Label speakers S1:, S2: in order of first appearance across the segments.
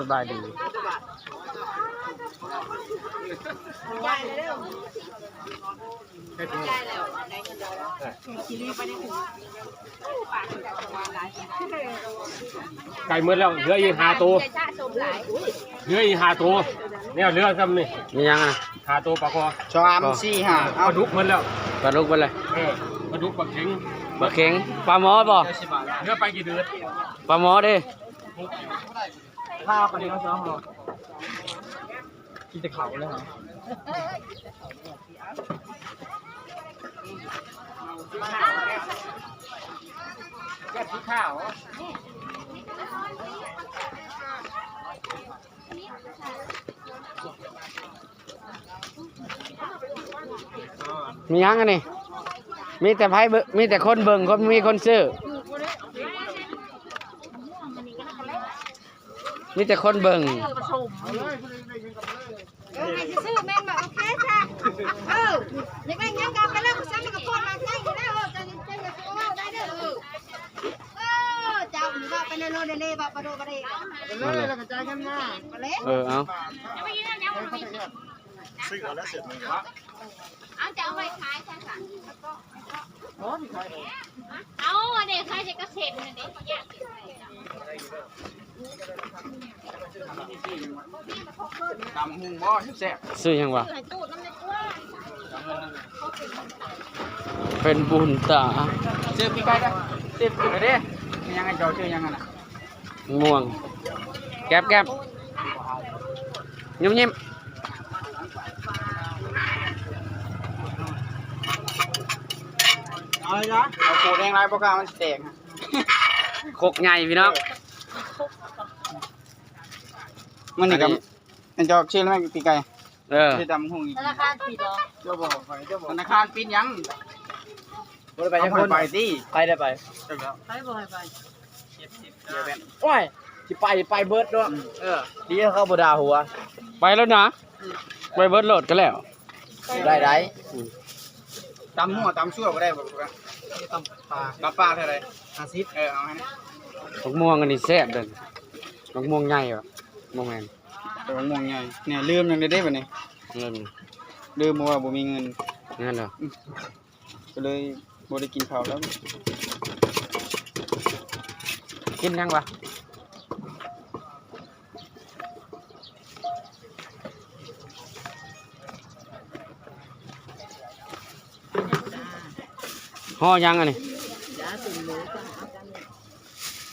S1: สบายดีไก่เมื่อแล้วเหลืออีก5 ตัวเหลืออีก5 ตัวเนี่ยเหลือซ้ำนี่มียังอ่ะ5 ตัวปลาคอ
S2: 3 4 5
S1: ปลาดุกเมื่อแล้วปลาดุกไปเลยปลาดุกปลาเข็งปลาหมอบ่เหลือไปกี่เดือนปลาหมอดิ
S2: ข้าวปลาเดียว2 ห่อกินแต่เขาเลยเหรอแค่ข้าว
S1: มียังอันนี้มีแต่ไพ่มีแต่คนเบิ่งคนมีคนซื้อมีแต่คนเบิ่ง
S3: ซื้อแม่นมาโอเคจ้ะยังไงยังกันไปแล้วกูสั่งกับคนมาใช่แล้วจะได้เด้อเจ้าหรือว่าไปเล่นเล่แบบประโดประเดี๋ยว
S2: เลยแล้วกระจายกันมา
S1: เอา
S2: ซื้อเอาแล้วเสร็จเลย
S3: เอาจะเอาไปขายใช่ค่ะเอาเด็กขายจะกระเซ็นเด็กเขาแยก
S2: ตำหุงบ่แซ่บ
S1: ซื้อยังวะเป็นบุญตา
S2: ซื้อปีไก่ได้ซื้อปีไก่ได้มียังไงเจ้าซื้อยังไงน่ะ
S1: ม่วงแก๊บยิ้ม
S2: เอาเลยจ้ะเอาโคแดงลายปากกามันแตก
S1: โคกใหญ่พี่น้อง
S2: มันนี่กับเจ้าชื่ออะไรปีไก่ชื่อดำหง
S3: ธนาคารปิดเหรอ
S2: เจ้าบอกธนาคารปิดยังบ่ได้ไปยังคนไปสิ
S1: ไปได้ไป
S3: ไปบ่ให้ไป
S1: โอ้ยสิไปเบิร์ดด้วยดีเข้าบ่ดาหัวไปแล้วนะไปเบิร์ดโหลดกันแล้วได้
S2: ตำหัวตำชั่วก็ได้บ่ครับตำปลาเท่าไหร่50เอาให้นะ
S1: มะม่วงอันนี้แซ่บเด้อมะม่วงใหญ่บ่มะม่วง
S2: มะม่วงใหญ่เนี่ยลืมยังได้บัดนี้ลืมว่าบ่มีเงิน
S1: งั้นเหรอ
S2: ก็เลยบ่ได้กินข้าวแล้ว
S1: กินยังวะห่อยังอันนี้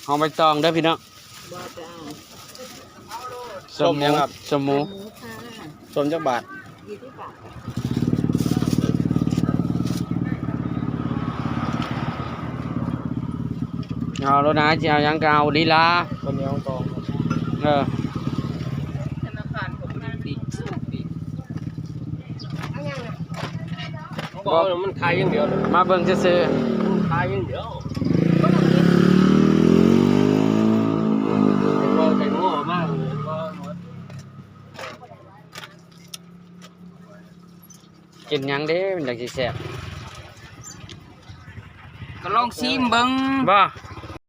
S1: ห่อใบตองเด้อพี่น้องสมยังครับสมหมู
S2: สมจักบาท
S1: เอาแล้วนะจะเอายังกเอาลีลา
S2: คนเดียวตอง
S3: ธนาคารผมดี
S1: บอกมันขายอย่างเดียวมาเบิ่งซื้อ
S2: ขายอย่างเดียว
S1: ไก่ง้อมากเลยกินยังเด้มันอยากสิแซ่บ
S2: ก็ลองชิมเบิ่ง
S1: บ่